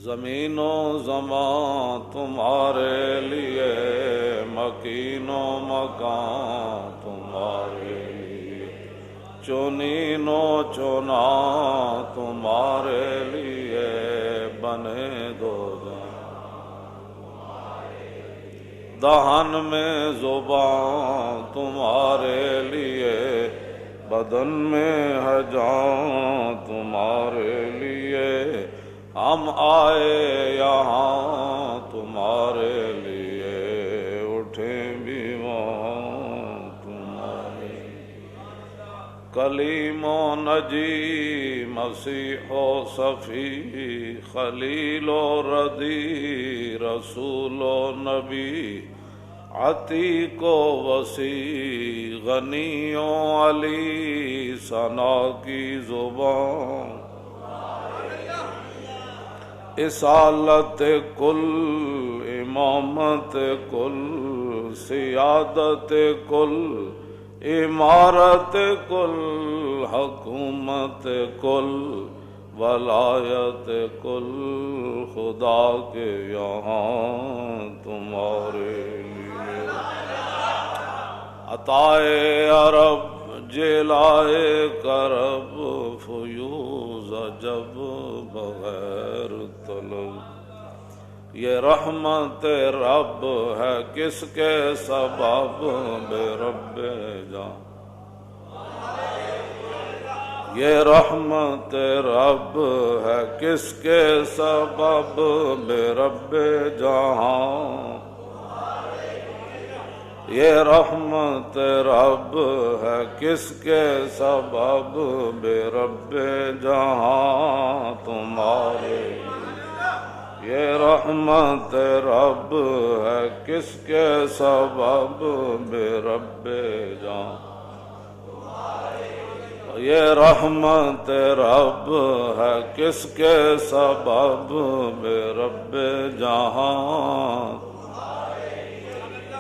زمین و زمان تمہارے لیے، مکین و مکان تمہارے لیے، چنین و چنا تمہارے لیے، بنے دو دہن میں زبان تمہارے لیے، بدن میں ہے جان تمہارے لیے، ہم آئے یہاں تمہارے لیے، اٹھیں بھی وہاں تمہارے لیے۔ کلیم و نجی، مسیح و صفی، خلیل و ردی، رسول و نبی، عتیق و وسیع، غنی و علی، ثنا کی زبان، اصالت کل، امامت کل، سیادت کل، عمارت کل، حکومت کل، ولایت کل، خدا کے یہاں تمہارے لیے۔ عطائے عرب، جلائے کرب، فیوز عجب بغیر طلب، یہ رحمت رب ہے کس کے سبب، بے رب جان۔ یہ رحمت رب ہے کس کے سبب، بے رب جہاں۔ یہ رحمت رب ہے کس کے سبب، بے رب جہاں تمہارے لیے۔ یہ رحمت رب ہے کس کے سبب، بے رب جہاں۔ یہ رحمت رب ہے کس کے سبب، بے رب جہاں